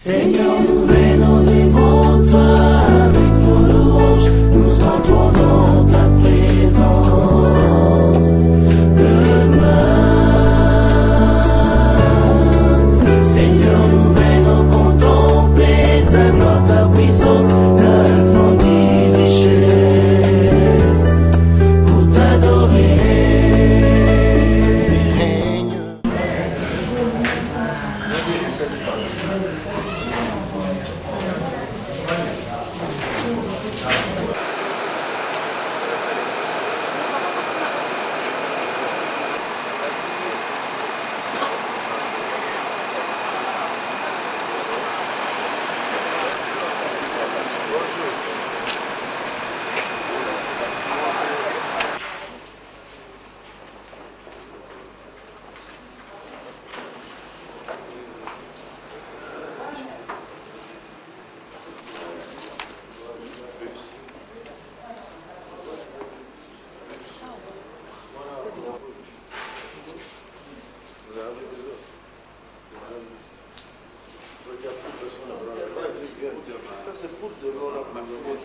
Seigneur, nous venons devant toi avec nos louanges, nous entrons dans ta présence. Demain, Seigneur, nous venons contempler ta gloire, ta puissance, ta splendide richesse pour t'adorer. Ça c'est pour de l'eau là pour le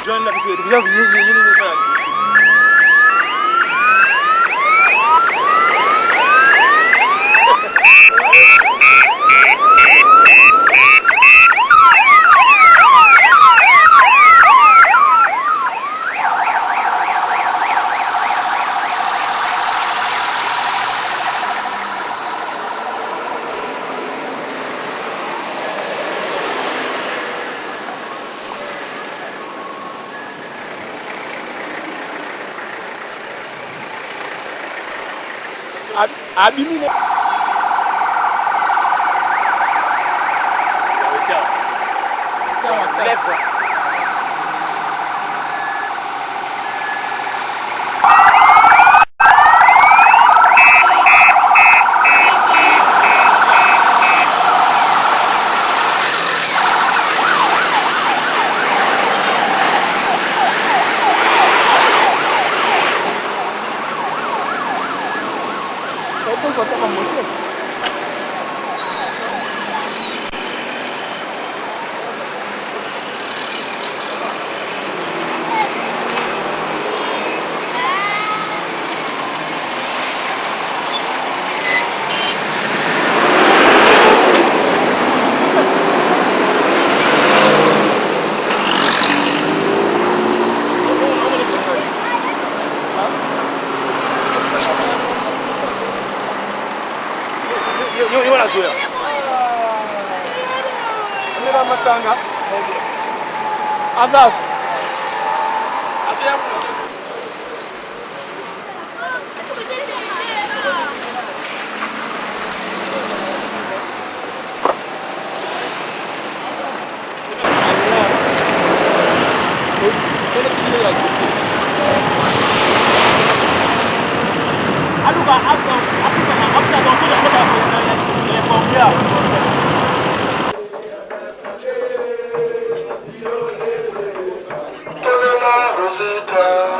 John la bisou, déjà vous faire. Abimi ne. Lève. Abdal. Rosita.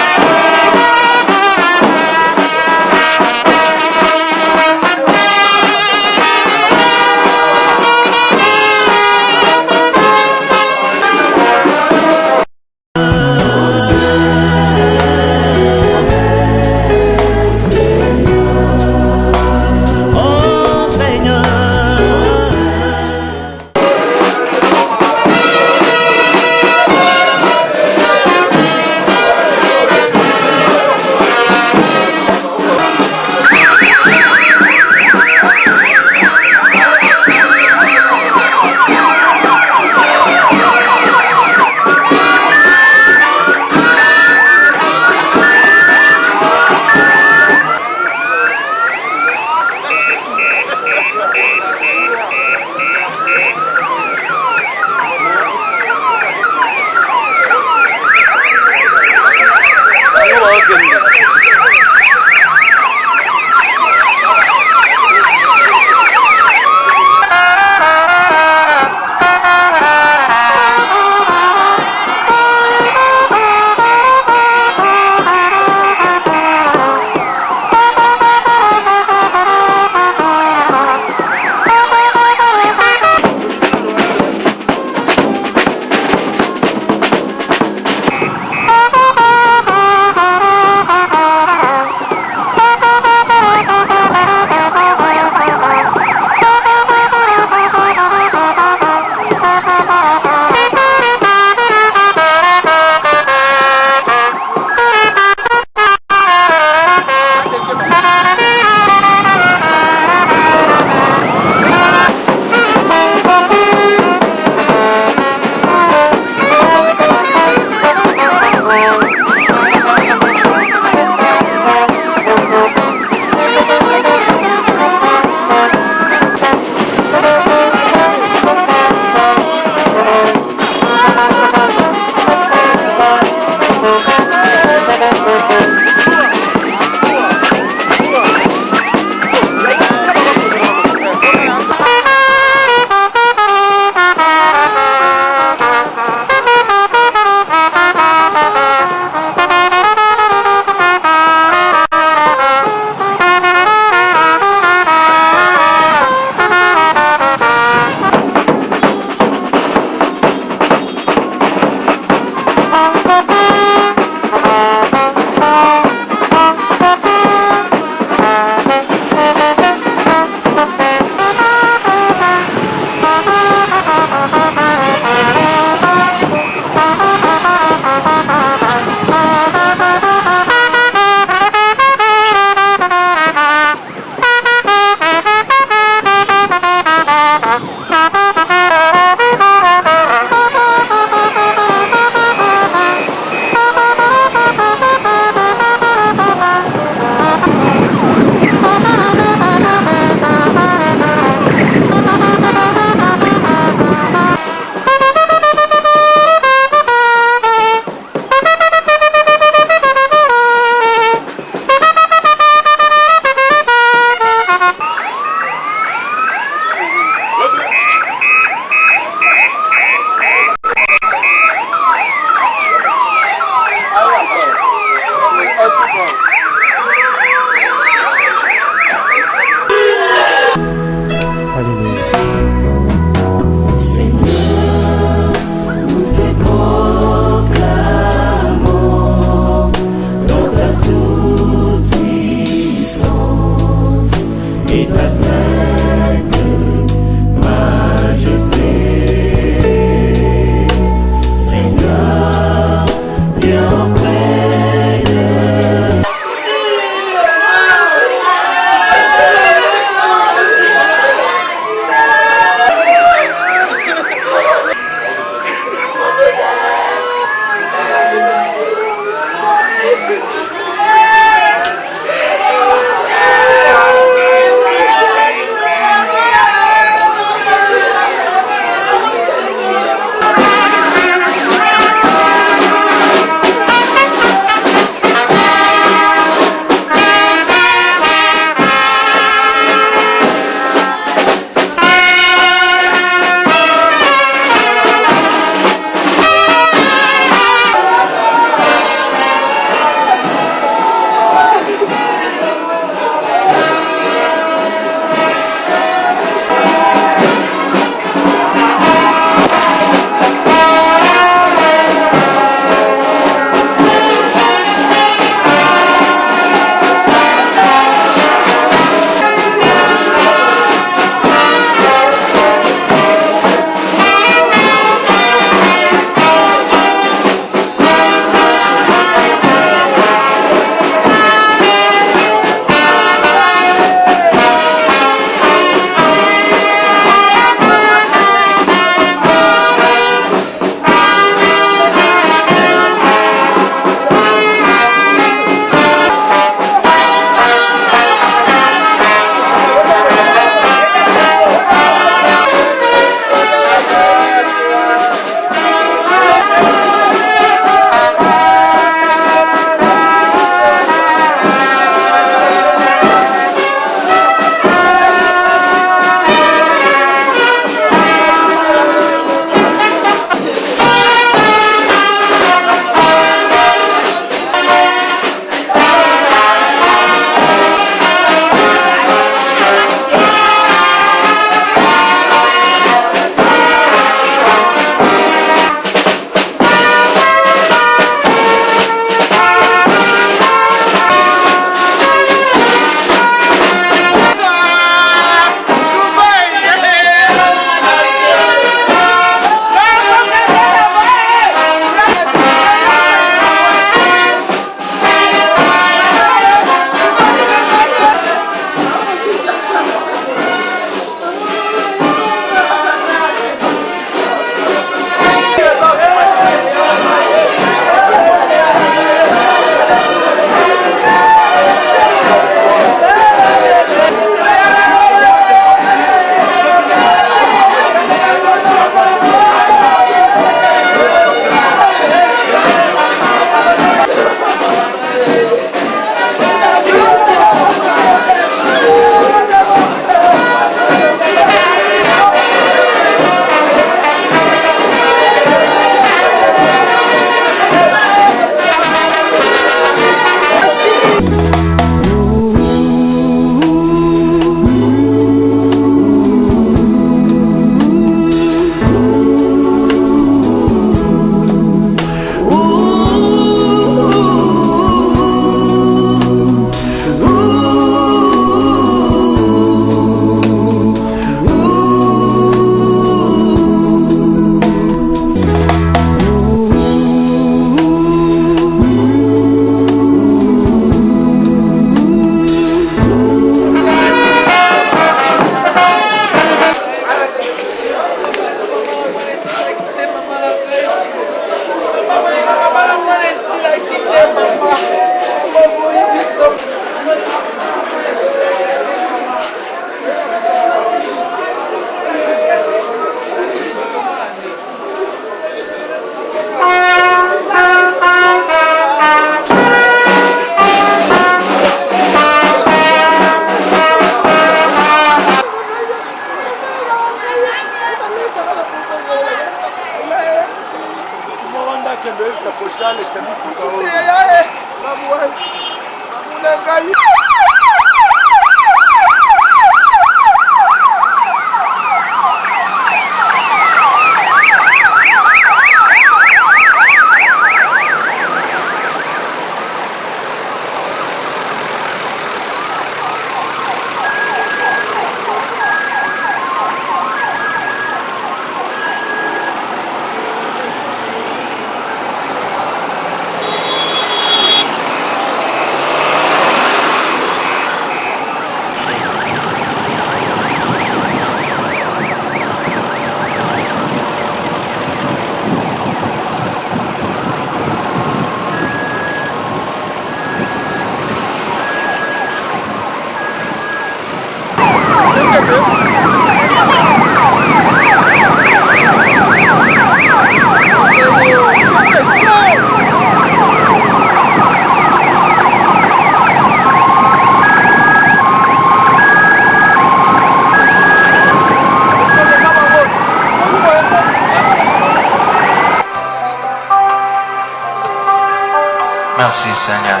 Merci Seigneur.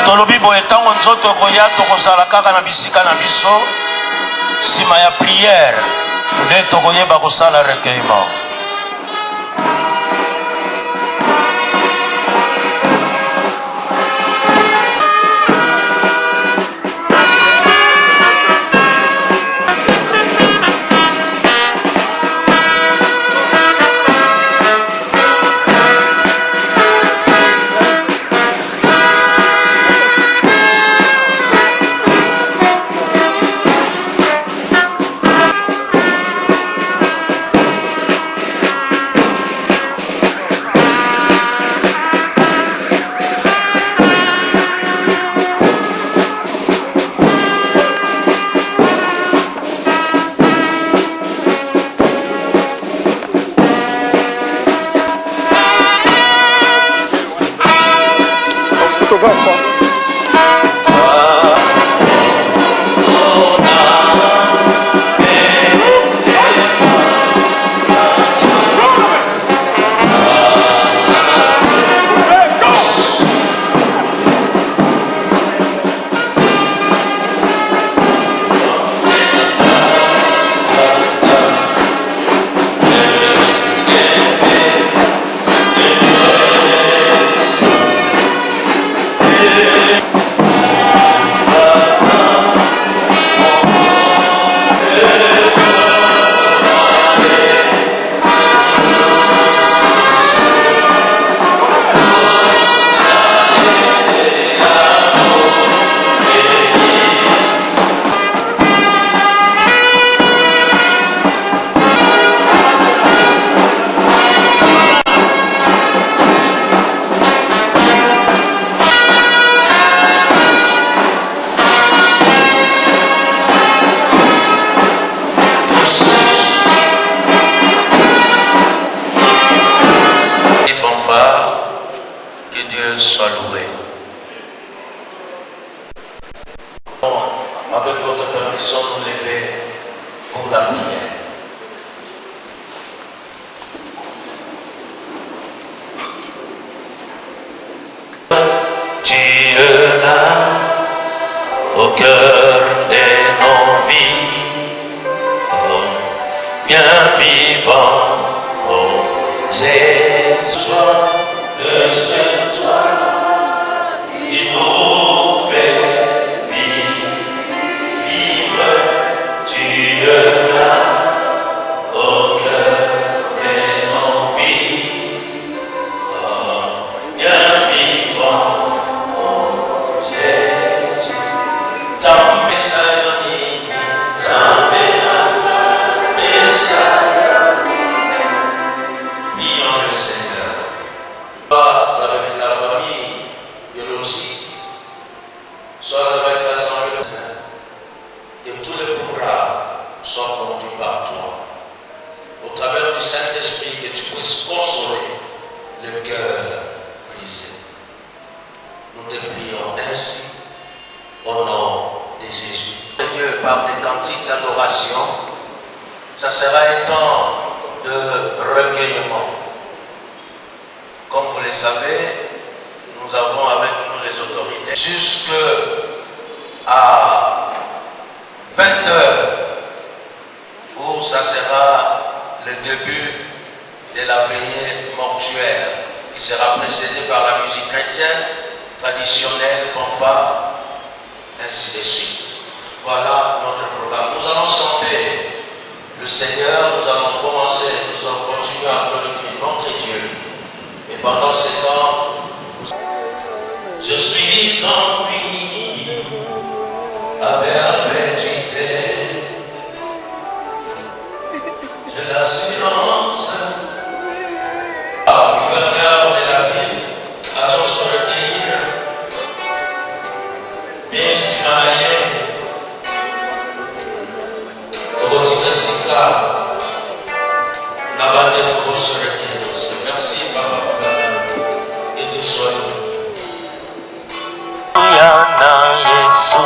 Tolobi boye tango nzoto koya tokozala kaka na bisika na biso sima ya prière nde tokoyeba kosala recueillement. Que Dieu soit loué. Bon, avec votre permission, nous lever pour la prière. Dieu là, au cœur de nos vies, oh, bien vivant, oh Jésus. C'est toi qui nous fait vivre, Dieu là, au cœur de nos vies, oh, bien vivant, oh Jésus. Tant Messiah, tant Messiah, prions le Seigneur. Soit avec la famille biologique, soit avec l'assemblée, que tous les programmes soient conduits par toi. Au travers du Saint-Esprit, que tu puisses consoler le cœur brisé. Nous te prions ainsi au nom de Jésus. Dieu, par des cantiques d'adoration, ça sera un temps de recueillement. Comme vous le savez, nous avons avec nous les autorités jusqu'à 20h où ça sera le début de la veillée mortuaire qui sera précédée par la musique chrétienne, traditionnelle, fanfare, ainsi de suite. Voilà notre programme. Nous allons chanter le Seigneur, nous allons commencer, nous allons continuer à glorifier notre Dieu. Et pendant ce temps, je suis ennuyé à perpétuité. J'ai l'assurance, gouverneur de la ville, à son sortir, Ismaël, Robotika Sika, Nabane pour sortir. Merci, Papa, et de soins. Yana Yesu.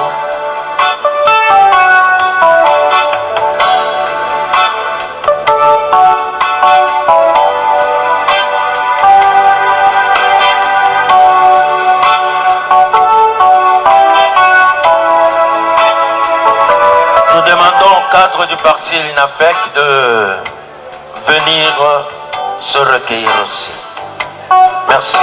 Nous demandons au cadre du parti l'INAFEC de venir se recueillir aussi. Merci.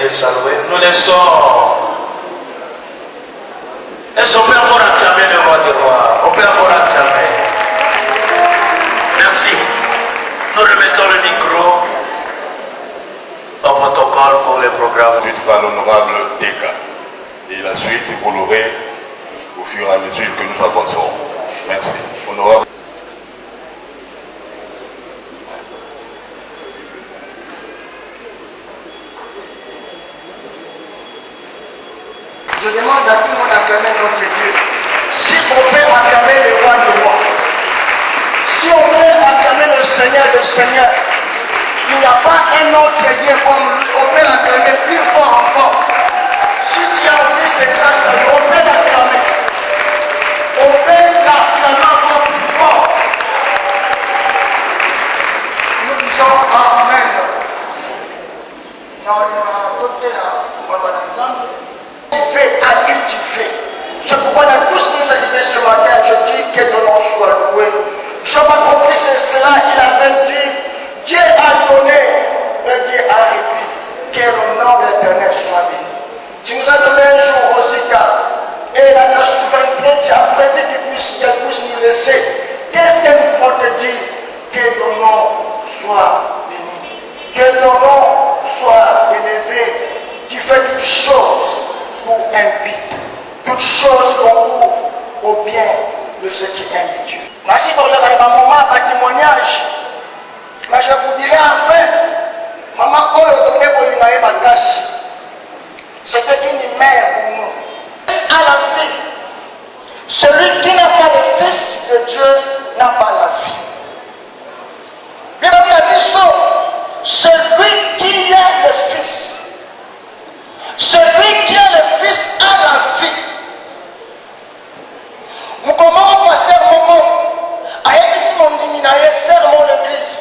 de saluer. Nous laissons est-ce qu'on peut encore acclamer le roi des rois? On peut encore acclamer. Merci. Nous remettons le micro au protocole pour le programme. Par l'honorable Teka. Et la suite, vous l'aurez au fur et à mesure que nous avançons. Merci. Honorable. Je demande à tout le monde d'acclamer notre Dieu. Si on peut acclamer le roi du roi, si on peut acclamer le Seigneur, il n'y a pas un autre Dieu comme lui. On peut l'acclamer plus fort encore. Si tu as envie, c'est grâce à lui. On peut l'acclamer. On peut l'acclamer encore plus fort. Nous disons Amen. Tu fais à qui tu fais. C'est pourquoi dans tous nos activités ce matin, je dis que ton nom soit loué. Job a compris cela, il avait dit, Dieu a donné et Dieu a réduit. Que le nom de l'Éternel soit béni. Tu nous as donné un jour aussi et dans ta souveraineté, tu as prévu qu'elle puisse nous laisser. Qu'est-ce que nous pouvons te dire? Que ton nom soit béni. Que ton nom soit élevé. Tu fais toutes choses pour un but. Toutes choses concourent au bien de ceux qui aiment Dieu. Merci pour le moment, par témoignage. Mais je vous dirai enfin, maman, c'était une mère pour nous. À la vie, celui qui n'a pas le Fils de Dieu n'a pas la vie. Bien a dit ça, celui qui a le Fils, celui qui a le Fils a la vie. Nous commençons pasteur Momo, avec ici mon diminaye, sermon l'église.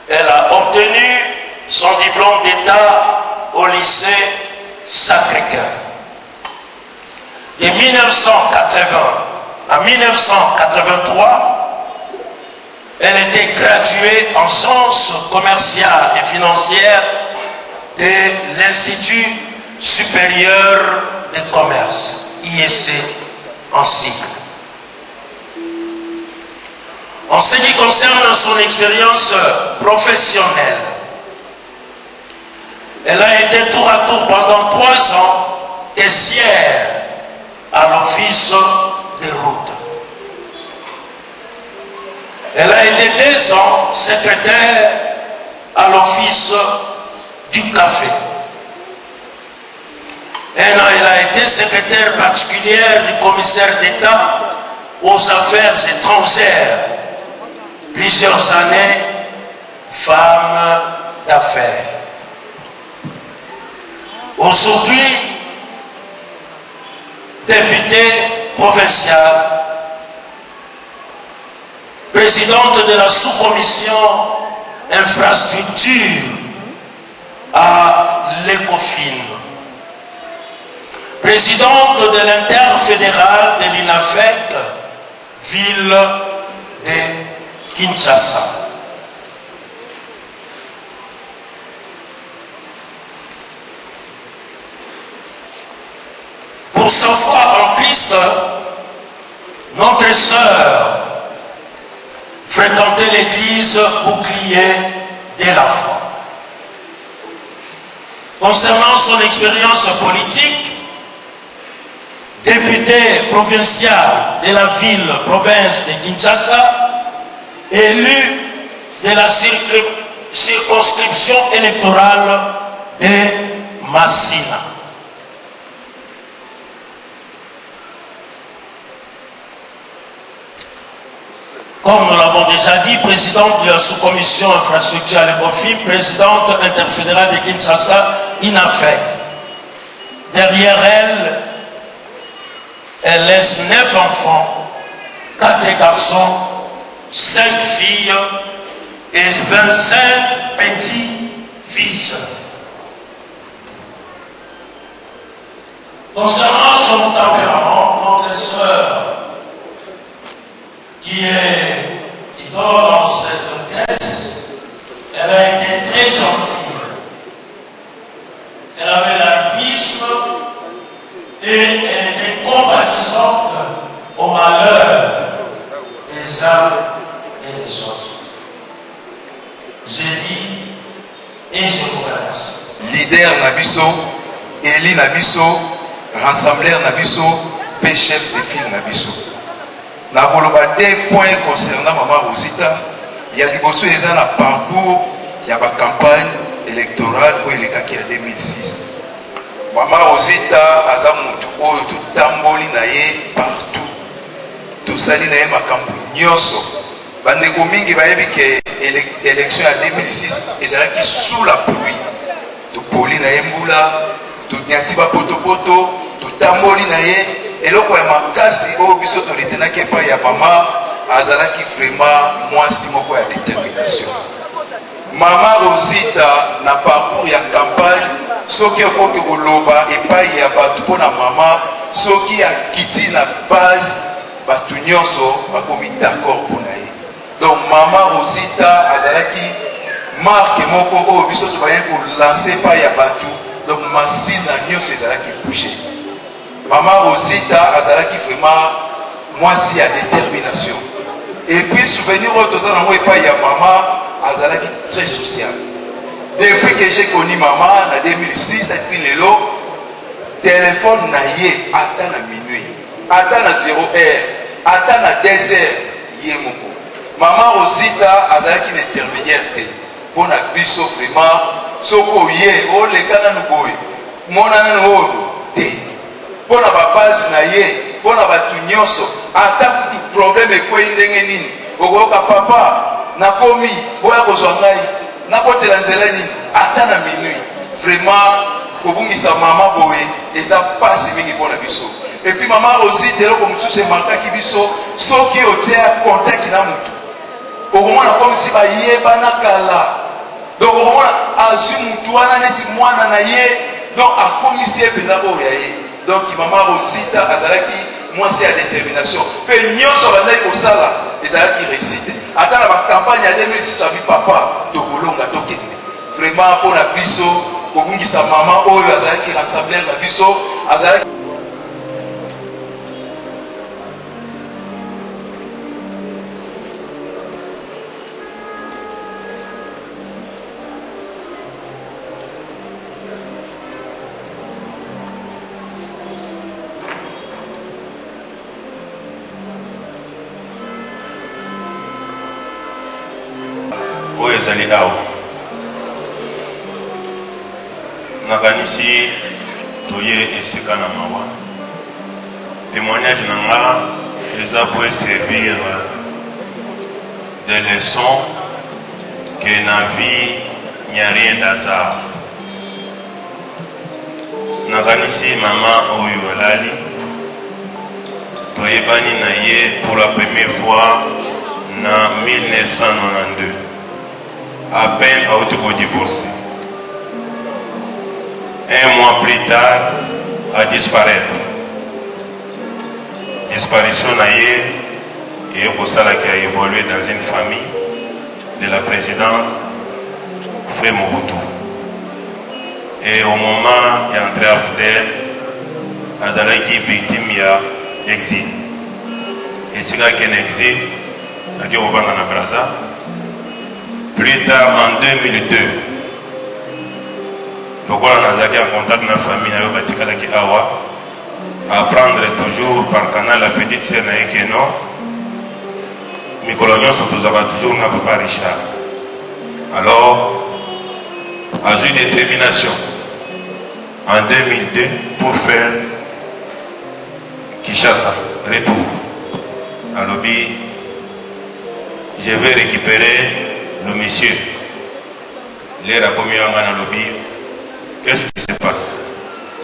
Elle a obtenu son diplôme d'État au lycée Sacré-Cœur. De 1980 à 1983, elle était graduée en sciences commerciales et financières de l'Institut supérieur de commerce, IEC en sigle. En ce qui concerne son expérience professionnelle, elle a été tour à tour pendant 3 ans caissière à l'office des routes. Elle a été 2 ans secrétaire à l'office du café. 1 an, elle a été secrétaire particulière du commissaire d'État aux affaires étrangères. Plusieurs années, femme d'affaires. Aujourd'hui, députée provinciale, présidente de la sous-commission infrastructure à l'ECOFIN, présidente de l'interfédéral de l'INAFEC, ville de Kinshasa. Pour sa foi en Christ, notre sœur fréquentait l'église bouclier de la foi. Concernant son expérience politique, députée provinciale de la ville-province de Kinshasa, élu de la circonscription électorale de Massina. Comme nous l'avons déjà dit, présidente de la sous-commission infrastructure à l'ECOFIN, présidente interfédérale de Kinshasa, INAFEC. Derrière elle, elle laisse 9 enfants, 4 garçons, 5 filles et 25 petits-fils. Concernant son tempérament, notre sœur, qui dort dans cette caisse, elle a été Je dis et je vous relâche. Leader Nabiso, Eli Nabiso, rassembleur Nabiso, chef de file Nabiso. Nous avons deux points concernant Maman Rosita. Il y a liboso eza na parcours, il y a la campagne électorale où il est en 2006. Maman Rosita aza mutu oyo to tamboli na ye partout. To sali na ye makambu nyoso. Bandeko mingi bayebi ke élection en 2006 ezalaki sous la pluie. To poli na ye mbula, to nyati ba poto, to tamboli na ye eloko ya makasi oyo biso to retenaki epai ya mama azalaki vraiment mwasi moko ya détermination. Mama Rosita na parcours ya campagne soki okoki koloba epai ya bato mpona mama soki akiti na base bato nyonso bakomi d'accord mpona ye. Donc Mama Rosita azalaki marque moko oyo biso tobaye kolanse epai ya bato, donc machine na nyonso ezalaki bouger. Mama Rosita azalaki vraiment mwasi ya détermination. Et puis souvenir autre ça dans pas ya maman azalaki très social. Depuis que j'ai connu maman en 2006 à Tinelo, téléphone na yé attend à minuit, attend à 0 heure, attend à 2 heures yé moko. Maman Rosita azalaki intermédiaire té. Pour na biso vraiment soko yé o le kana no boy. Mona no té. Pour na ba base na yé, pour na ba tunyonso. Ata kuti problème ekwe ndenge nini okoyoka papa nakomi boya kozwa ngai nakotela nzela nini ata na minui vraiment kobungisa mama boye eza pasi mingi mpona biso. Et puis mama aussi eloko mosusu emarkaki biso soki otia contact na mutu okomona comme si bayebana kala, donc okomona azwi mutu wana neti mwana na ye, donc akomisi ye mpenza oyo ya ye. Donc mama Rosita azalaki mwasi ya détermination pe nyonso bandaki kosala ezalaki réussite. Ata na bacampagne ya 2006 abi papa tokolonga tokende vraiment mpona biso kobungisa mama oyo azalaki rassembleur na biso azalaki ezali awa nakanisi toye esika na mawa. Témoignage na nga eza pour servir des leçons que na vie n'y a rien d'hasard. Nakanisi mama oyo alali toyebani na ye pour la première fois na 1992. À peine a divorcé. Un mois plus tard, a disparaître. Disparition naïe et Okosala qui a évolué dans une famille de la présidente Frère Mobutu. Et au moment il est entré à Fidel, Azalaki victime il exil. Et c'est là qu'il exil, il y a un Braza. Plus tard, en 2002, le roi Nazaki en contact avec la famille Awa, apprendre toujours par canal la petite sœur Naïkeno, mes coloniaux sont toujours n'a pas Richard. Alors, à une détermination en 2002 pour faire Kinshasa, retour. À l'objet, je vais récupérer le monsieur, l'air a commis un lobby. Qu'est-ce qui se passe?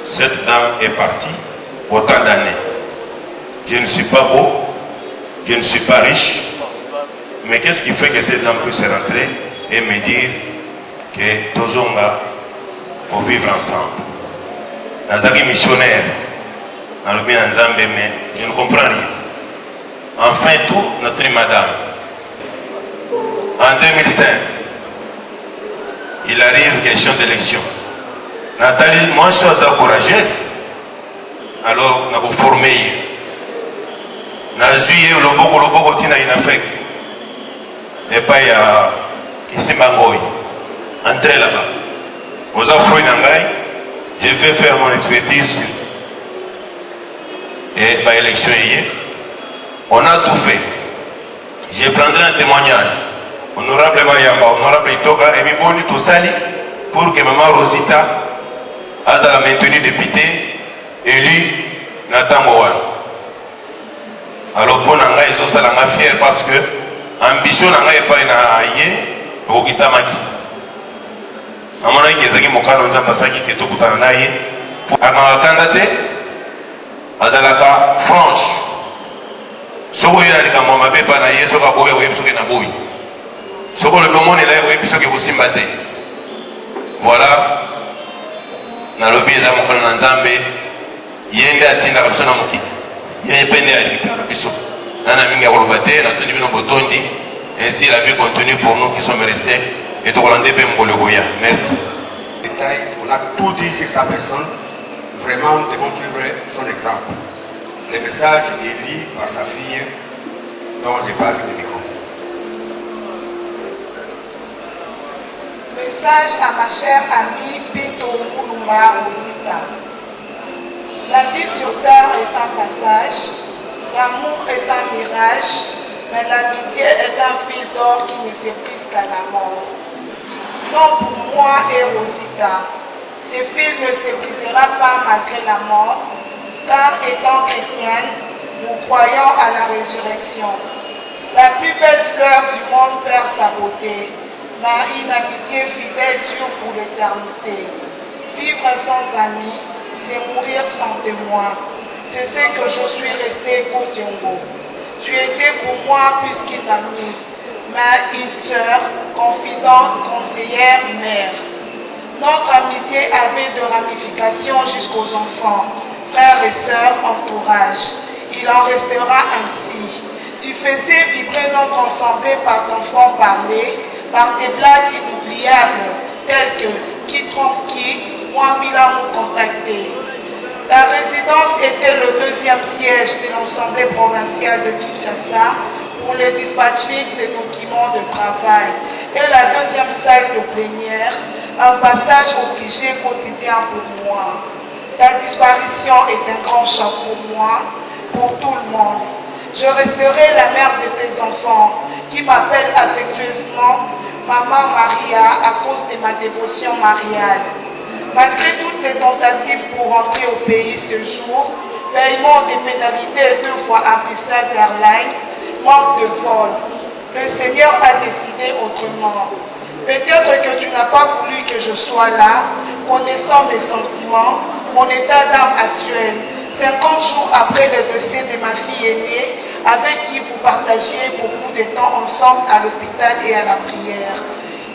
Cette dame est partie autant d'années. Je ne suis pas beau, je ne suis pas riche, mais qu'est-ce qui fait que cette dame puisse rentrer et me dire que Tozonga pour vivre ensemble? Nazaki missionnaire, dans le bien Nzambe, mais je ne comprends rien. Enfin, tout notre madame. En 2005, il arrive question d'élection. Nathalie, moi je suis courageuse. Alors, nous avons formé. Nous avons joué le Bogo Tina en Afrique. Et pas Kisimbangoy. Entrez là-bas. Aux Afro Nangai, je vais faire mon expertise. Et par élection hier, on a tout fait. Je prendrai un témoignage. Honorable Mayamba, honorable Itoga, et Biboni Toussali, pour que Maman Rosita a la maintenue député élu Nathan Mowan. Alors pour Nanga, ils ont ça fier parce que ambition Nanga n'est pas une aïe, au Kisamaki. À mon avis, ils ont dit Zambasaki qui est au bout d'un aïe. Pour un candidat, Azalaka franche. Ce que vous avez dit, c'est que vous avez dit, c'est que vous avez dit, c'est que vous avez dit. Ce que le monde est là, c'est que vous avez dit. Voilà. Na lobi eza mokolo na nzambe yende atinda kabisa na moki ye pende alipika kabisa nana mingi ya koloba te na toni bino botondi ainsi la vie continue pour nous qui sommes restés et tokolande pe mokolo koya. Merci. On a tout dit sur sa personne. Vraiment, nous devons suivre son exemple. Le message est lu par sa fille dont je passe le micro. Message à ma chère amie Pito Moulouma Rosita. La vie sur terre est un passage, l'amour est un mirage, mais l'amitié est un fil d'or qui ne se brise qu'à la mort. Non, pour moi et Rosita, ce fil ne se brisera pas malgré la mort, car étant chrétienne, nous croyons à la résurrection. La plus belle fleur du monde perd sa beauté, mais une amitié fidèle dure pour l'éternité. Vivre sans amis, c'est mourir sans témoin. C'est ce que je suis resté Kodiongo. Tu étais pour moi plus qu'une amie, mais une sœur, confidente, conseillère, mère. Notre amitié avait de ramifications jusqu'aux enfants, frères et sœurs, entourage. Il en restera ainsi. Tu faisais vibrer notre ensemble par ton franc-parler, par tes blagues inoubliables, telles que qui trompe qui, moi Milan nous contacter. Ta résidence était le deuxième siège de l'Assemblée provinciale de Kinshasa pour le dispatching des documents de travail et la deuxième salle de plénière, un passage obligé quotidien pour moi. Ta disparition est un grand choc pour moi, pour tout le monde. Je resterai la mère de tes enfants qui m'appellent affectueusement Maman Maria à cause de ma dévotion mariale. Malgré toutes les tentatives pour rentrer au pays ce jour, paiement des pénalités 2 fois à Bruxelles Airlines, manque de vol. Le Seigneur a décidé autrement. Peut-être que tu n'as pas voulu que je sois là, connaissant mes sentiments, mon état d'âme actuel, 50 jours après le décès de ma fille aînée, avec qui vous partagiez beaucoup de temps ensemble à l'hôpital et à la prière.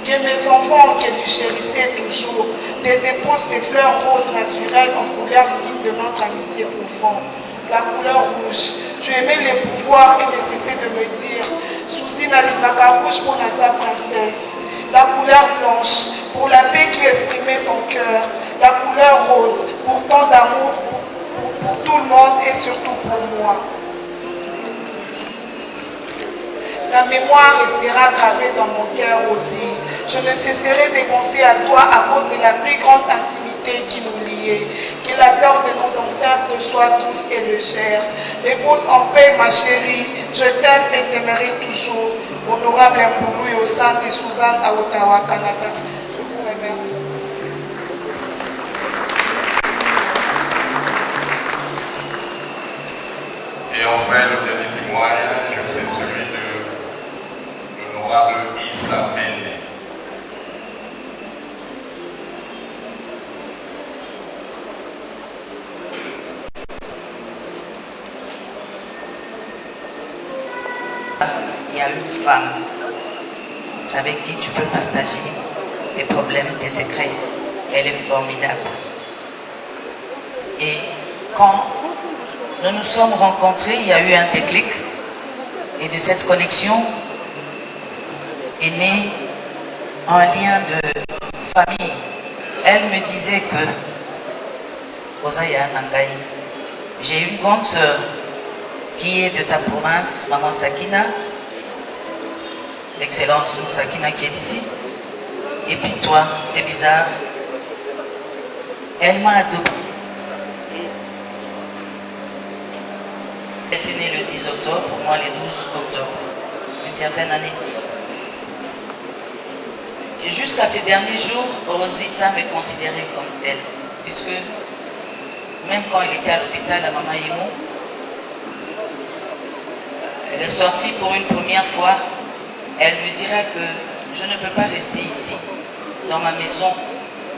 Que mes enfants que tu chérissais toujours te déposent ces fleurs roses naturelles en couleur signe de notre amitié profonde. La couleur rouge. Tu aimais les pouvoirs et ne cessais de me dire Sousine Alimaka rouge pour la princesse. La couleur blanche pour la paix qui exprimait ton cœur. La couleur rose pour tant d'amour pour tout le monde et surtout pour moi. Ta mémoire restera gravée dans mon cœur aussi. Je ne cesserai de penser à toi à cause de la plus grande intimité qui nous liait. Que la peur de nos ancêtres te soit douce et légère. Repose en paix, ma chérie. Je t'aime et t'aimerai toujours. Honorable Mboulou au sein de Suzanne à Ottawa, Canada. Je vous remercie. Et enfin, le dernier témoignage, c'est celui de l'honorable Issa Mende. Il y a une femme avec qui tu peux partager tes problèmes, tes secrets. Elle est formidable. Et quand nous nous sommes rencontrés, il y a eu un déclic. Et de cette connexion est né un lien de famille. Elle me disait que Osaya Nangaï, j'ai une grande sœur qui est de ta province, Maman Sakina, l'excellence Sakina qui est ici. Et puis toi, c'est bizarre. Elle m'a adopté. Elle était née le 10 octobre, moi le 12 octobre, une certaine année. Et jusqu'à ces derniers jours, Rosita me considérait comme telle, puisque même quand elle était à l'hôpital à Mama Imo, elle est sortie pour une première fois. Elle me dira que je ne peux pas rester ici, dans ma maison.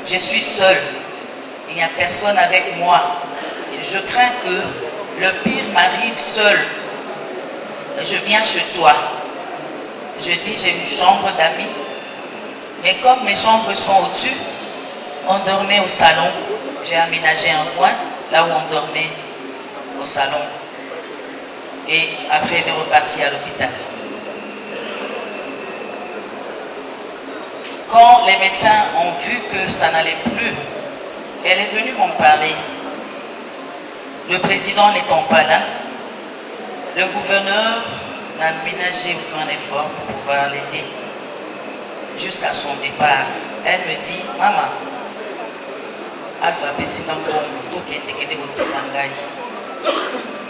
Je suis seule. Il n'y a personne avec moi. Et je crains que le pire m'arrive seul. Je viens chez toi. Je dis, j'ai une chambre d'amis. Mais comme mes chambres sont au-dessus, on dormait au salon. J'ai aménagé un coin, là où on dormait au salon. Et après, elle est repartie à l'hôpital. Quand les médecins ont vu que ça n'allait plus, elle est venue m'en parler. Le président n'étant pas là, le gouverneur n'a ménagé aucun effort pour pouvoir l'aider. Jusqu'à son départ, elle me dit, maman, Alpha Pessingambo, Tokendekede Otikangai,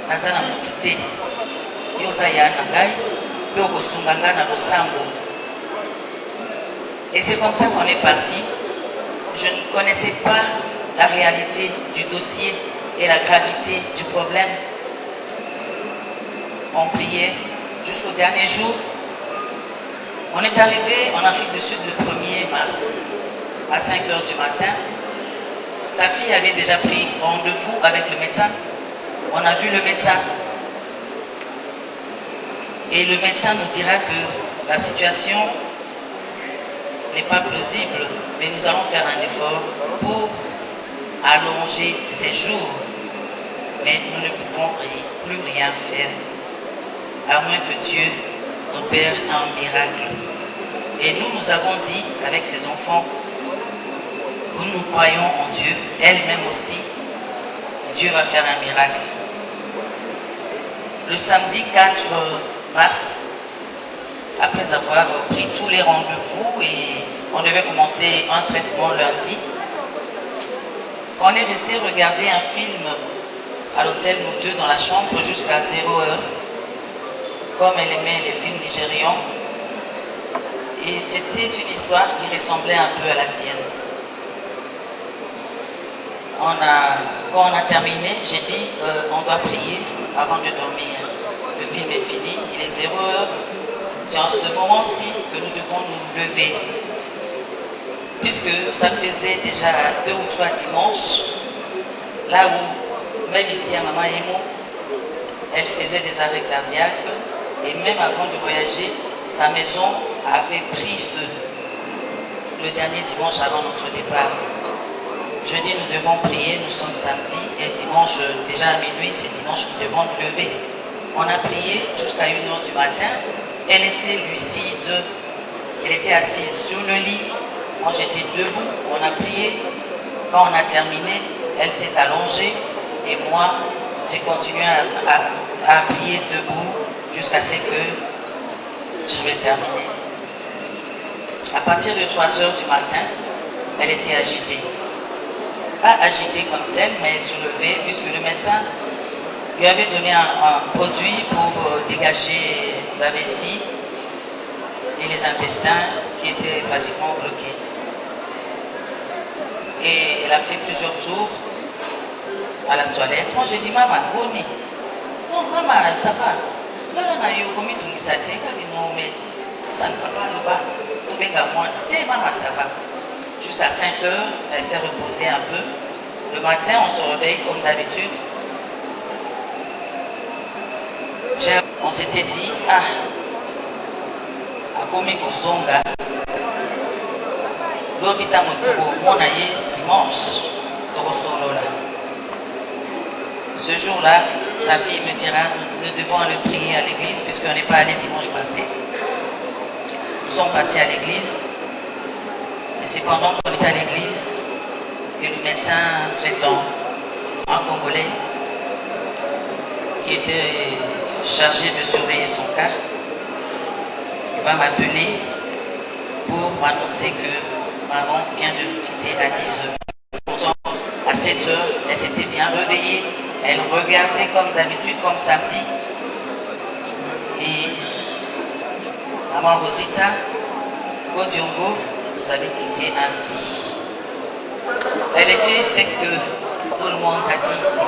Nazana Mutute, Yosaya Nangai, Yoko Sunganga Narosambo. Et c'est comme ça qu'on est parti. Je ne connaissais pas la réalité du dossier et la gravité du problème. On priait jusqu'au dernier jour. On est arrivé en Afrique du Sud le 1er mars à 5 h du matin. Sa fille avait déjà pris rendez-vous avec le médecin. On a vu le médecin. Et le médecin nous dira que la situation n'est pas plausible, mais nous allons faire un effort pour allonger ses jours. Mais nous ne pouvons plus rien faire, à moins que Dieu opère un miracle. Et nous avons dit avec ses enfants que nous croyons en Dieu, elle-même aussi, Dieu va faire un miracle. Le samedi 4 mars, après avoir pris tous les rendez-vous et on devait commencer un traitement lundi, on est resté regarder un film à l'hôtel, nous deux, dans la chambre jusqu'à 0 h, comme elle aimait les films nigérians. Et c'était une histoire qui ressemblait un peu à la sienne. Quand on a terminé, j'ai dit, on doit prier avant de dormir. Le film est fini, il est 0 h. C'est en ce moment-ci que nous devons nous lever. Puisque ça faisait déjà 2 ou 3 dimanches, là où, même ici à Mama Imo, elle faisait des arrêts cardiaques. Et même avant de voyager, sa maison avait pris feu le dernier dimanche avant notre départ. Je dis, nous devons prier, nous sommes samedi, et dimanche, déjà à minuit, c'est dimanche, nous devons nous lever. On a prié jusqu'à 1 h du matin. Elle était lucide, elle était assise sur le lit, moi j'étais debout, on a prié. Quand on a terminé, elle s'est allongée et moi j'ai continué à prier debout jusqu'à ce que je vais terminer. À partir de 3 h du matin, elle était agitée. Pas agitée comme telle, mais soulevée, puisque le médecin lui avait donné un produit pour dégager la vessie et les intestins qui étaient pratiquement bloqués. Et elle a fait plusieurs tours à la toilette. Moi j'ai dit, maman, Boni. Non, maman, ça va. Non, mais si ça ne va pas là-bas, maman, ça va. Jusqu'à 5 h, elle s'est reposée un peu. Le matin, on se réveille comme d'habitude. On s'était dit, akomi kozonga lobita motoko mona ye dimanche tokosolola. Ce jour-là, sa fille me dira, nous devons le prier à l'église puisqu'on n'est pas allé dimanche passé. Nous sommes partis à l'église et c'est pendant qu'on était à l'église que le médecin traitant, un Congolais qui était chargé de surveiller son cas, va m'appeler pour m'annoncer que maman vient de nous quitter à 10 h. Pourtant, à 7 h, elle s'était bien réveillée. Elle regardait comme d'habitude, comme samedi. Et maman Rosita Godiongo nous avait quittés ainsi. Elle était ce que tout le monde a dit ici.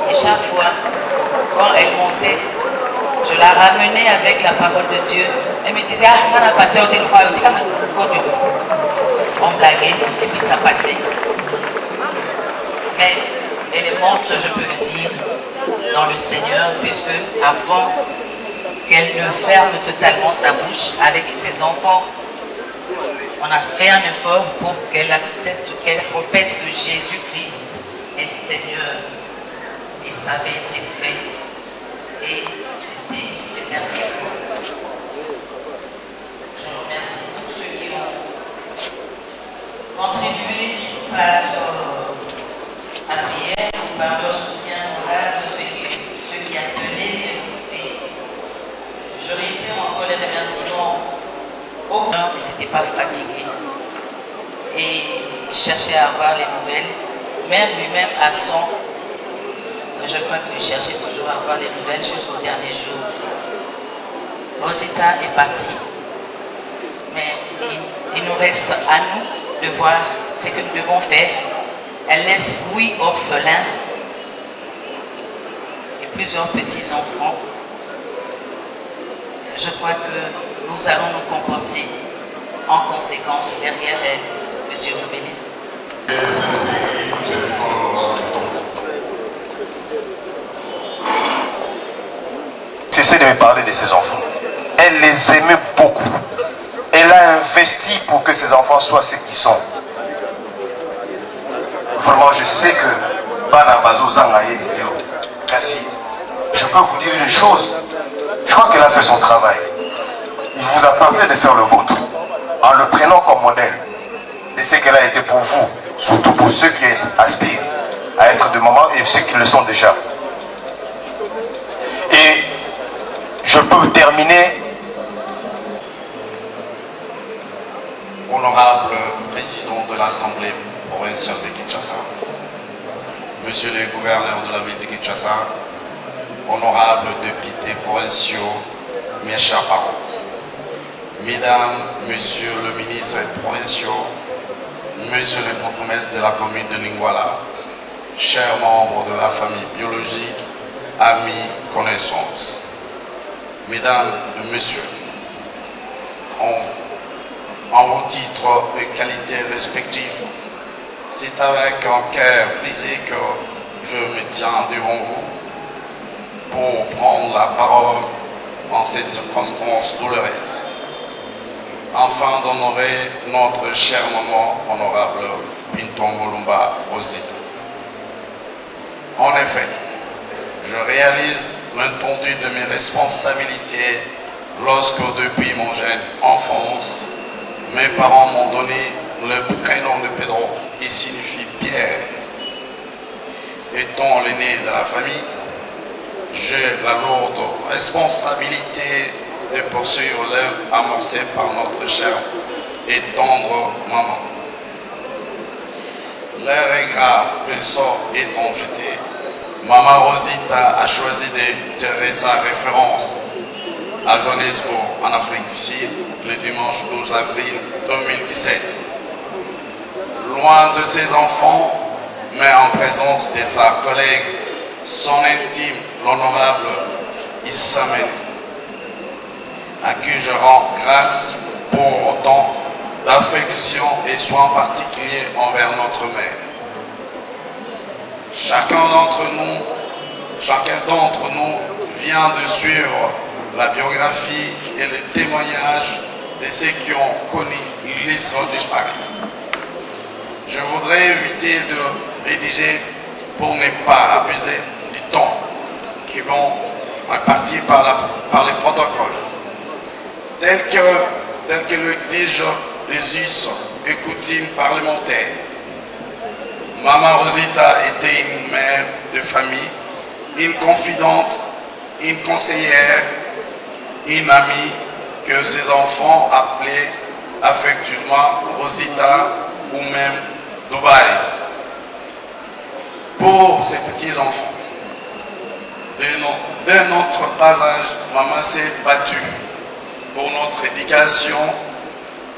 Et chaque fois, quand elle montait, je la ramenais avec la parole de Dieu. Elle me disait, ah, madame pasteur, on blaguait et puis ça passait. Mais elle est morte, je peux le dire, dans le Seigneur, puisque avant qu'elle ne ferme totalement sa bouche avec ses enfants, on a fait un effort pour qu'elle accepte, qu'elle répète que Jésus-Christ est Seigneur. Et ça avait été fait. Et c'était un effort. Je remercie tous ceux qui ont contribué par la prière, par leur soutien moral, ceux qui appelaient. Et je réitère encore les remerciements. Aucun ne s'était pas fatigué et cherchait à avoir les nouvelles, même lui-même absent. Je crois qu'il cherchait toujours à avoir les nouvelles jusqu'au dernier jour. Rosita est partie, mais il nous reste à nous de voir ce que nous devons faire. Elle laisse 8 orphelins et plusieurs petits-enfants. Je crois que nous allons nous comporter en conséquence derrière elle. Que Dieu vous bénisse. Cessez de me parler de ses enfants. Elle les aimait beaucoup. Elle a investi pour que ses enfants soient ce qu'ils sont. Vraiment, je sais que je peux vous dire une chose. Je crois qu'elle a fait son travail. Il vous appartient de faire le vôtre, en le prenant comme modèle de ce qu'elle a été pour vous, surtout pour ceux qui aspirent à être de maman et ceux qui le sont déjà. Et je peux terminer. Honorable président de l'Assemblée provinciale de Kinshasa, monsieur le gouverneur de la ville de Kinshasa, honorables députés provinciaux, mes chers parents, mesdames, messieurs le ministre provinciaux, monsieur le bourgmestre de la commune de Lingwala, chers membres de la famille biologique, amis, connaissances, mesdames et messieurs, en vos titres et qualités respectives, c'est avec un cœur brisé que je me tiens devant vous pour prendre la parole en ces circonstances douloureuses, afin d'honorer notre chère maman honorable Bintongo Lumba Rosita. En effet, je réalise l'étendue de mes responsabilités lorsque, depuis mon jeune enfance, mes parents m'ont donné le prénom de Pedro, qui signifie Pierre. Étant l'aîné de la famille, j'ai la lourde responsabilité de poursuivre l'œuvre amorcée par notre chère et tendre maman. L'heure est grave, le sort étant jeté. Maman Rosita a choisi de tirer sa référence à Johannesburg, en Afrique du Sud, le dimanche 12 avril 2017. Loin de ses enfants, mais en présence de sa collègue, son intime, l'honorable Issa Mene, à qui je rends grâce pour autant d'affection et soins particuliers envers notre mère. Chacun d'entre nous vient de suivre la biographie et le témoignage de ceux qui ont connu l'histoire disparue. Je voudrais éviter de rédiger pour ne pas abuser du temps qui vont impartis par les protocoles, tels que l'exigent les us et coutumes parlementaires. Maman Rosita était une mère de famille, une confidente, une conseillère, une amie que ses enfants appelaient affectueusement Rosita ou même Dubaï. Pour ses petits-enfants, dès notre bas âge, maman s'est battue pour notre éducation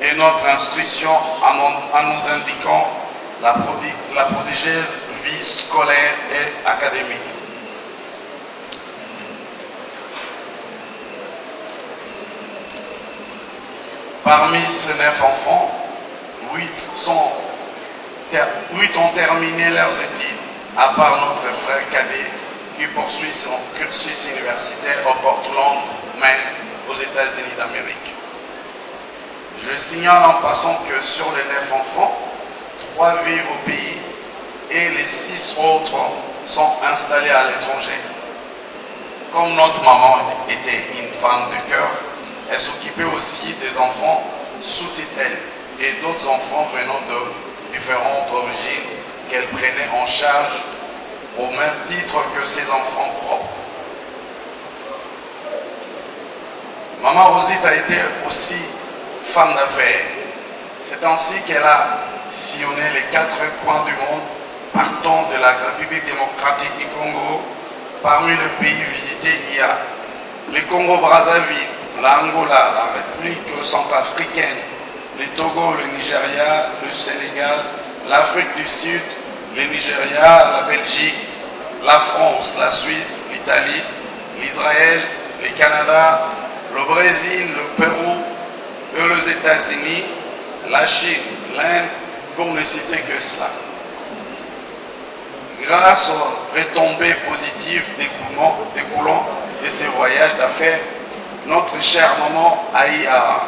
et notre instruction en nous indiquant la prodigieuse vie scolaire et académique. Parmi ces 9 enfants, 8 ont terminé leurs études, à part notre frère cadet qui poursuit son cursus universitaire au Portland, Maine, aux États-Unis d'Amérique. Je signale en passant que sur les 9 enfants, 3 vivent au pays et les 6 autres sont installés à l'étranger. Comme notre maman était une femme de cœur, elle s'occupait aussi des enfants sous tutelle et d'autres enfants venant de différentes origines qu'elle prenait en charge au même titre que ses enfants propres. Maman Rosita était aussi femme d'affaires. C'est ainsi qu'elle a sillonné les 4 coins du monde, partant de la République démocratique du Congo. Parmi les pays visités, il y a le Congo-Brazzaville, l'Angola, la République centrafricaine, le Togo, le Nigeria, le Sénégal, l'Afrique du Sud, le Nigeria, la Belgique, la France, la Suisse, l'Italie, l'Israël, le Canada, le Brésil, le Pérou et les États-Unis, la Chine, l'Inde, pour ne citer que cela. Grâce aux retombées positives découlant de ces voyages d'affaires, notre chère maman a eu la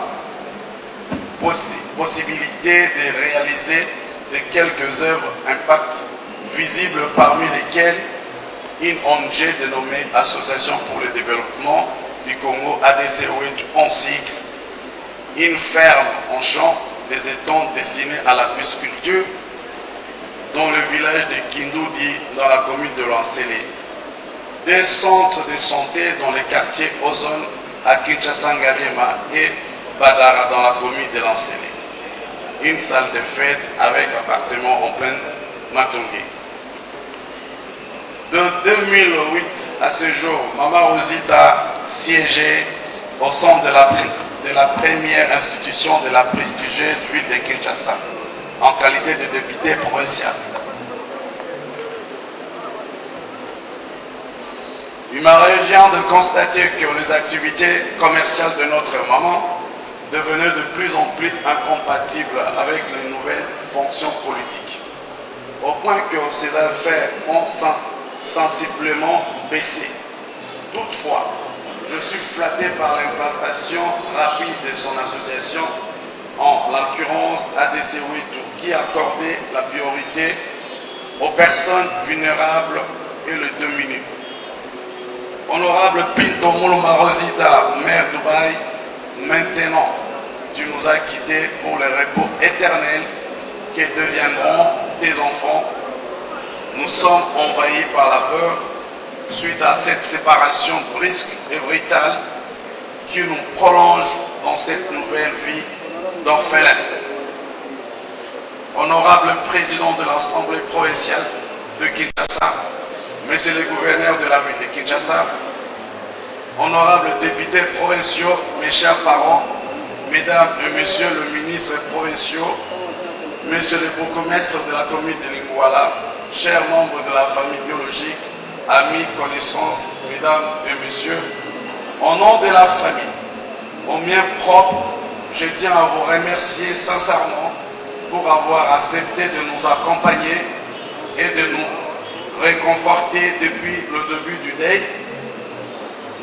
possibilité de réaliser de quelques œuvres impact visibles, parmi lesquelles une ONG dénommée Association pour le développement du Congo ADCOE en cycle, une ferme en champ, des étangs destinés à la pisciculture dans le village de Kindoudi dans la commune de Lancélé, des centres de santé dans les quartiers Ozone à Kinshasa-Ngalema et Badara dans la commune de Lancélé, une salle de fête avec appartement en plein Matongé. De 2008 à ce jour, Maman Rosita siégeait au centre de la première institution de la prestigieuse ville de Kinshasa, en qualité de député provincial. Il me revient de constater que les activités commerciales de notre maman devenaient de plus en plus incompatibles avec les nouvelles fonctions politiques, au point que ses affaires ont sensiblement baissé. Toutefois, je suis flatté par l'implantation rapide de son association, en l'occurrence ADCOE, qui accordait la priorité aux personnes vulnérables et les démunis. Honorable Pinto Mouluma Rosita, maire Dubaï, maintenant tu nous as quittés pour le repos éternel qui deviendront tes enfants. Nous sommes envahis par la peur suite à cette séparation brusque et brutale qui nous prolonge dans cette nouvelle vie d'orphelin. Honorable président de l'Assemblée provinciale de Kinshasa, Monsieur le gouverneur de la ville de Kinshasa, honorables députés provinciaux, mes chers parents, mesdames et messieurs les ministres provinciaux, monsieur le bourgmestre de la commune de Lingouala, chers membres de la famille biologique, amis, connaissances, mesdames et messieurs, au nom de la famille, au mien propre, je tiens à vous remercier sincèrement pour avoir accepté de nous accompagner et de nous réconforter depuis le début du deuil.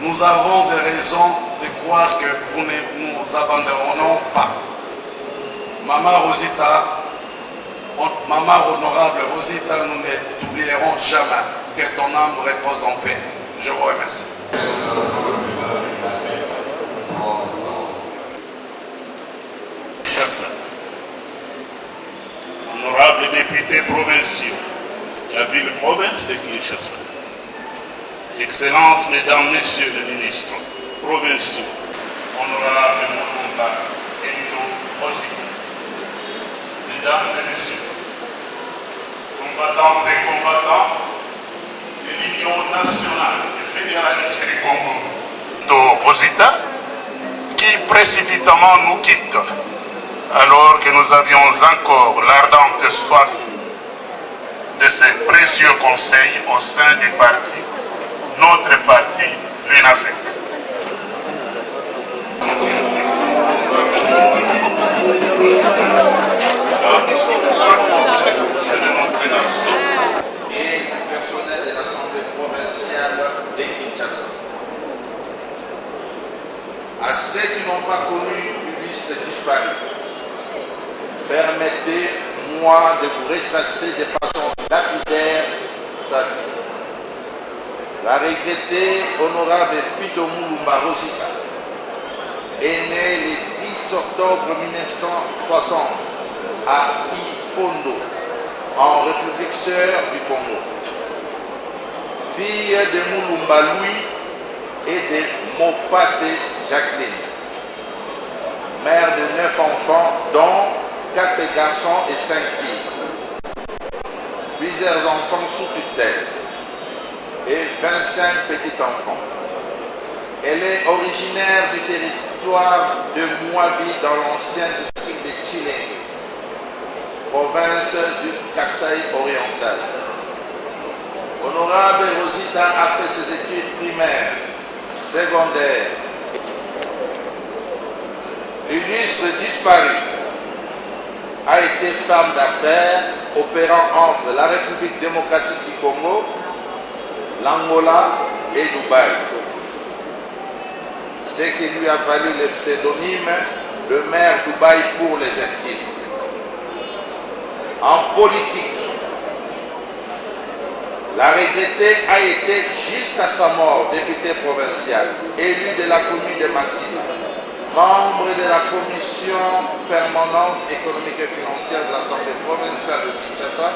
Nous avons des raisons de croire que vous ne nous abandonnerons pas. Maman Rosita, Maman honorable Rosita, nous ne t'oublierons jamais. Que ton âme repose en paix. Je vous remercie. Chers sœurs, honorables députés provinciaux de la ville-province de Kinshasa, Excellences, Mesdames, Messieurs les ministres provinciaux, mesdames et messieurs, combattantes et combattants de l'Union nationale et fédéraliste du Congo, Rosita, qui précipitamment nous quitte, alors que nous avions encore l'ardente soif de ces précieux conseils au sein du parti, notre parti, l'UNASEC. Et du personnel de l'Assemblée provinciale de Kinshasa. À ceux qui n'ont pas connu Ulysse disparu, permettez-moi de vous retracer de façon lapidaire sa vie. La regrettée honorable Pito Mulumba Rosita est née le 10 octobre 1960 à Ifondo, en République sœur du Congo. Fille de Mulumba Louis et de Mopate Jacqueline. Mère de 9 enfants, dont 4 garçons et 5 filles. Plusieurs enfants sous tutelle et 25 petits-enfants. Elle est originaire du territoire de Mouabi dans l'ancien district de Chilenge, province du Kasaï oriental. Honorable Rosita a fait ses études primaires, secondaires. Illustre disparue a été femme d'affaires opérant entre la République démocratique du Congo, l'Angola et Dubaï. Ce qui lui a valu le pseudonyme de Mère Dubaï pour les intimes. En politique, la regrettée a été jusqu'à sa mort députée provinciale, élue de la commune de Massina, membre de la commission permanente économique et financière de l'Assemblée provinciale de Kinshasa,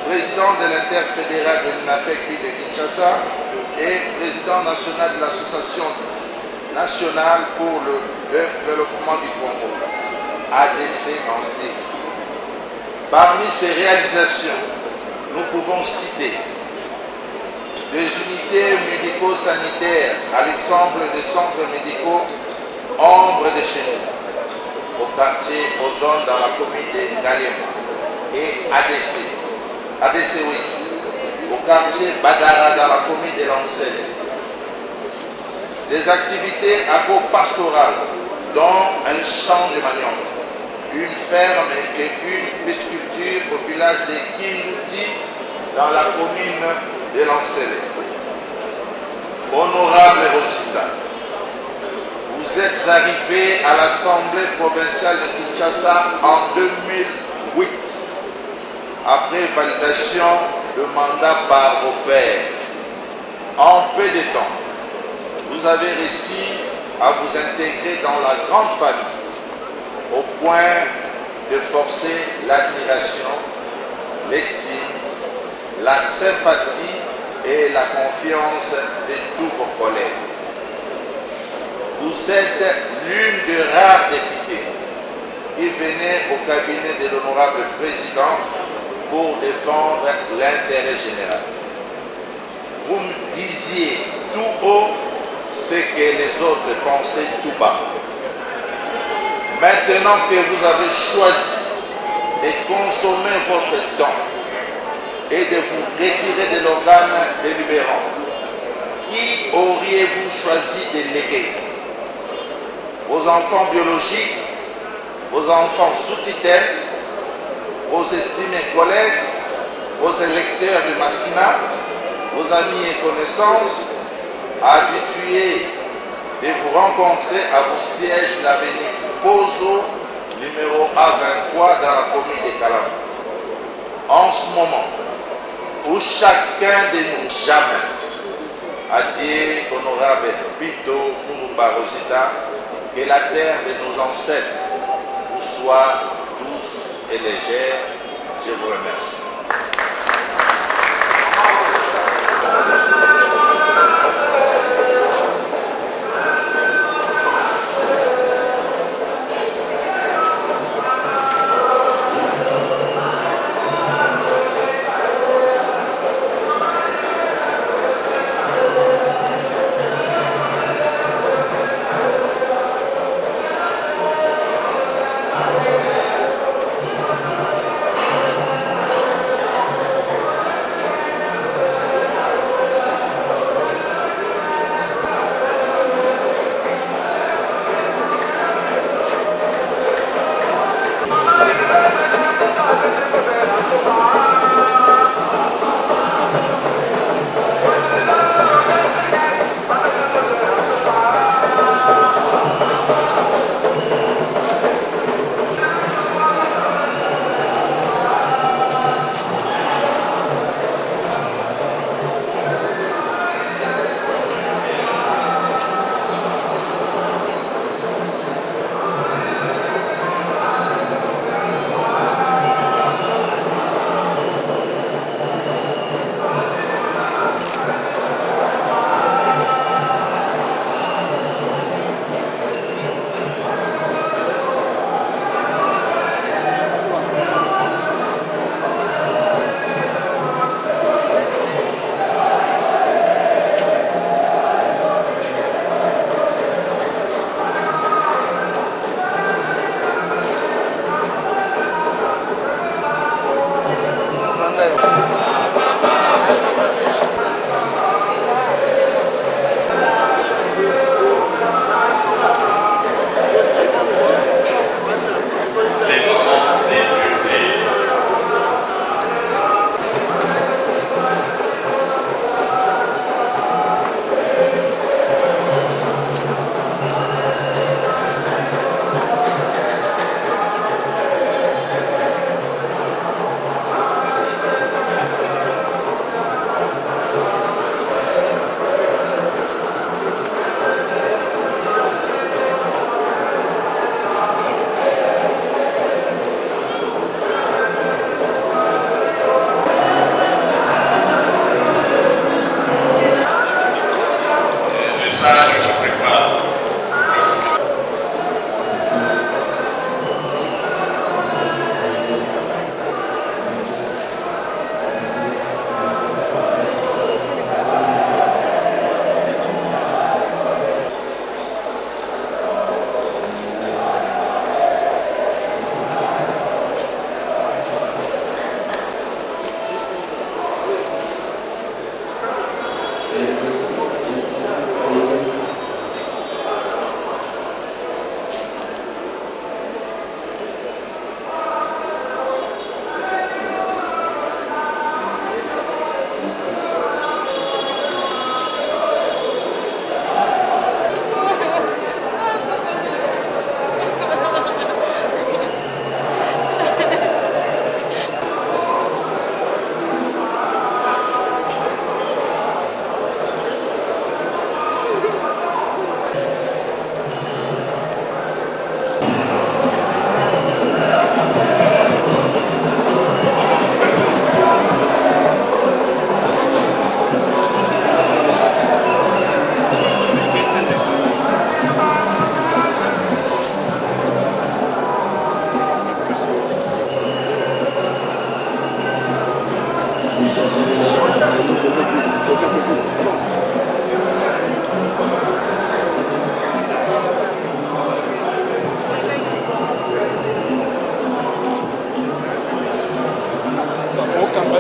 président de l'interfédéral de l'UNAFEC de Kinshasa et président national de l'Association nationale pour le développement du Congo, ADC en sigle. Parmi ces réalisations, nous pouvons citer des unités médico-sanitaires à l'exemple des centres médicaux Ombre de chez nous, au quartier Ozone dans la commune de Ngalema et ADC 8, au quartier Badara dans la commune de Lancel. Des activités agro-pastorales, dont un champ de manioc, une ferme et une pisciculture au village de Kinouti dans la commune de Lancel. Honorable Rosita, vous êtes arrivé à l'Assemblée provinciale de Kinshasa en 2008, après validation de mandat par vos pairs. En peu de temps, vous avez réussi à vous intégrer dans la grande famille, au point de forcer l'admiration, l'estime, la sympathie et la confiance de tous vos collègues. Vous êtes l'une des rares députés qui venait au cabinet de l'honorable président pour défendre l'intérêt général. Vous me disiez tout haut ce que les autres pensaient tout bas. Maintenant que vous avez choisi de consommer votre temps et de vous retirer de l'organe délibérant, qui auriez-vous choisi de léguer? Vos enfants biologiques, vos enfants sous tutelle, vos estimés collègues, vos électeurs de Massina, vos amis et connaissances, habitués de vous rencontrer à vos sièges de l'avenue Pozo, numéro A23 dans la commune de Kalam. En ce moment, où chacun de nous, jamais, a dit honorable Pito Mulumba Rosita, que la terre de nos ancêtres vous soit douce et légère. Je vous remercie.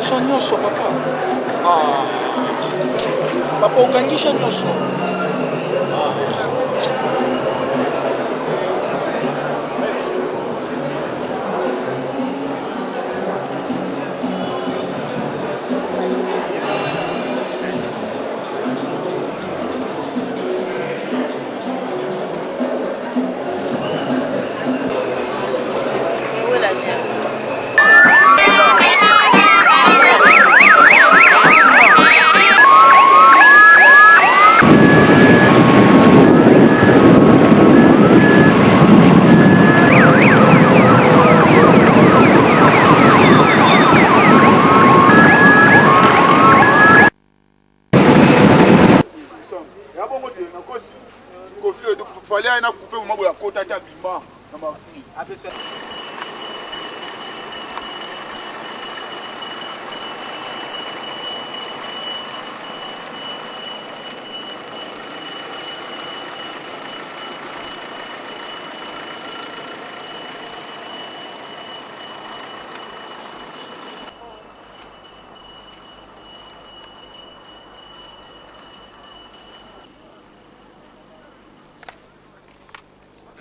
Okangisha nyonso papa. Papa okangisha nyonso.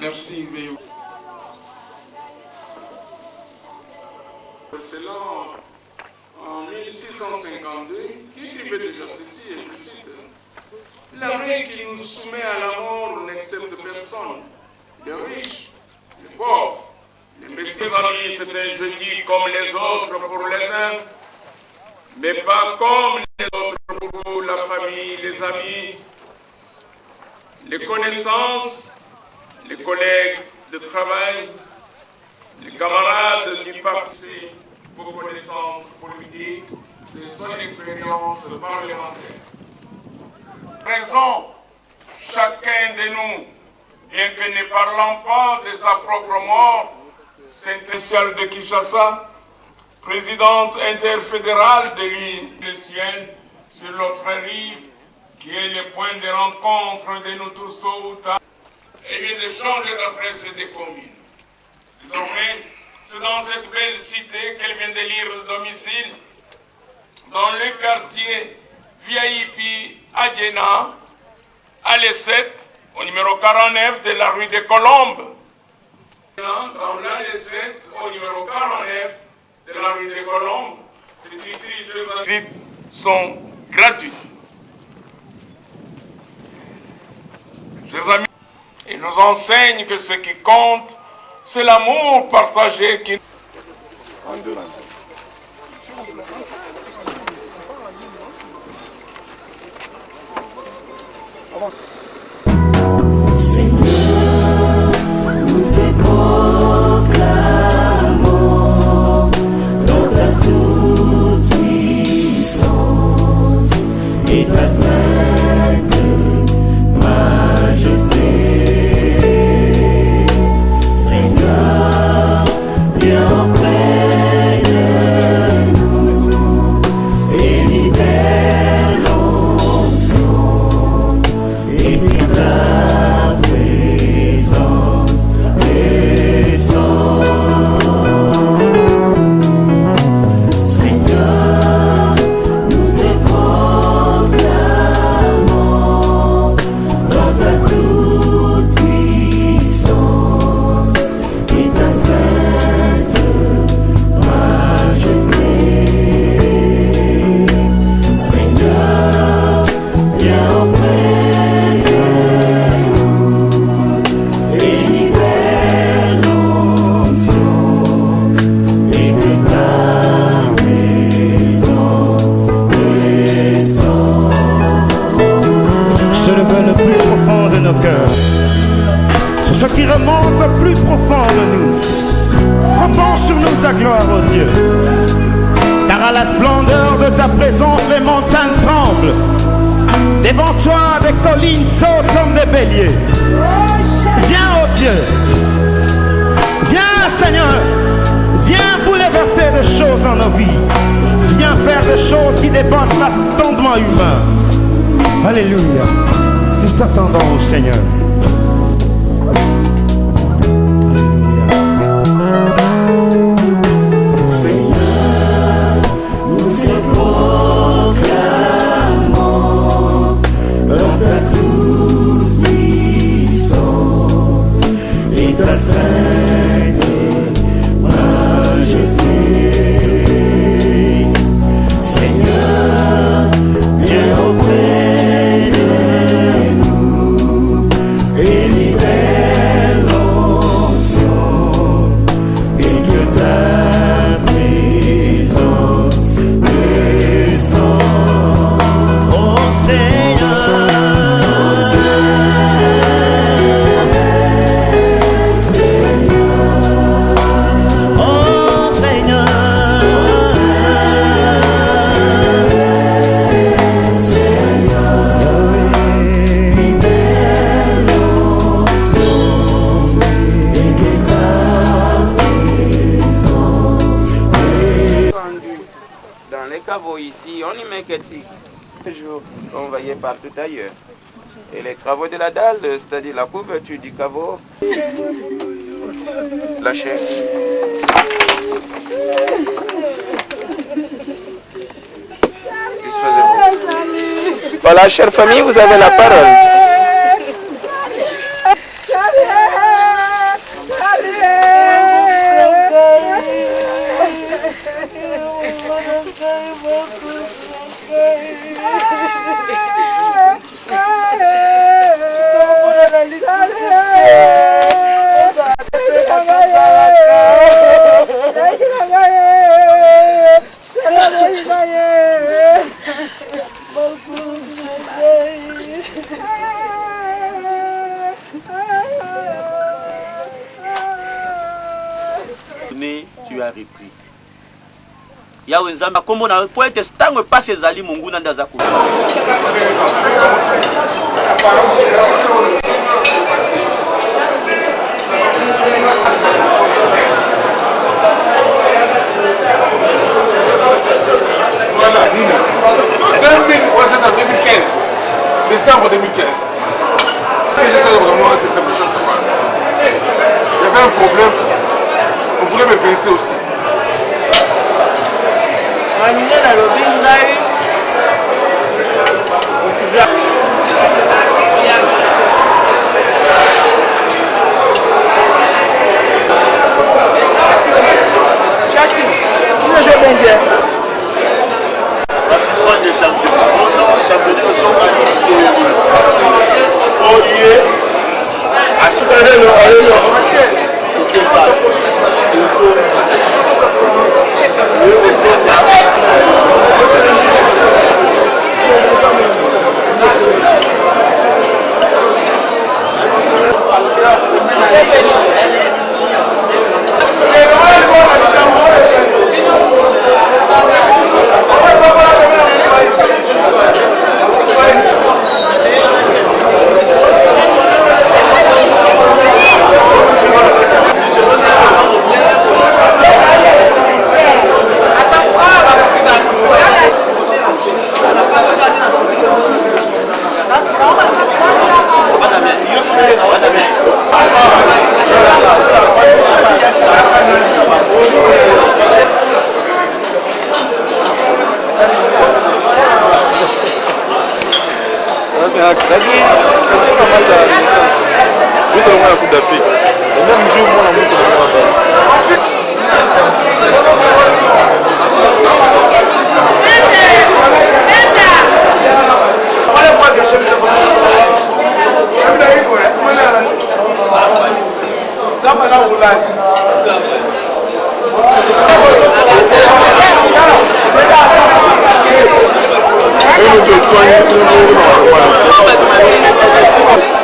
Merci, Méo. C'est là, en 1652, qui écrivait déjà ceci, et je cite, l'armée qui nous soumet à la mort n'accepte personne, les riches, les pauvres, les médecins. Amis, c'est un jeudi comme les autres pour les uns, mais pas comme les autres pour la famille, les amis, les connaissances, les collègues de travail, les camarades du parti, vos connaissances politiques, son expérience parlementaire. Raison, chacun de nous, bien que ne parlant pas de sa propre mort, Saint-Étienne de Kinshasa, présidente interfédérale de l'UNESIenne sur l'autre rive, qui est le point de rencontre de nous tous tôt ou tard, et bien de changer d'adresse et de communes. Désormais, c'est dans cette belle cité qu'elle vient d'élire le domicile, dans le quartier VIP Adjena, à l'E7, au numéro 49 de la rue des Colombes. Dans l'E7, au numéro 49 de la rue des Colombes, c'est ici que les visites sont gratuites. Chers amis, il nous enseigne que ce qui compte, c'est l'amour partagé qui... Seigneur, nous te proclamons dans ta toute puissance et ta sainte majesté. Seigneur, viens auprès de nous et libère l'onction et que ta présence descend. Seigneur, nous te proclamons dans ta toute puissance et ta sainte majesté. Seigneur, viens auprès de nous et libère l'onction et que ta présence descend. Se lever le plus profond de nos cœurs. C'est ce qui remonte au plus profond de nous. Répand sur nous ta gloire, ô Dieu. Car à la splendeur de ta présence, les montagnes tremblent. Devant toi, des collines sautent comme des béliers. Viens, ô Dieu. Viens, Seigneur. Viens bouleverser des choses dans nos vies. Viens faire des choses qui dépassent l'entendement humain. Alléluia. Nous t'attendons, ô Seigneur. Seigneur, nous sainte majesté. Seigneur, viens auprès de nous et libère l'onction et que ta présence descende. Oh Seigneur, ici, on y met quelques jours, envoyés partout ailleurs. Et les travaux de la dalle, c'est-à-dire la couverture du caveau, lâchez. Disposez-vous. Voilà, chère famille, vous avez la parole. Tu as repris. Yawe nzamba kombo na poete stango passe ezali mungu na ndaza kuba. Voilà, Nina. 2015. Décembre 2015. Il y avait un problème. On voulait me verser aussi. L'assistant des champions. Non, championnats sont partis. Olier. Thank you.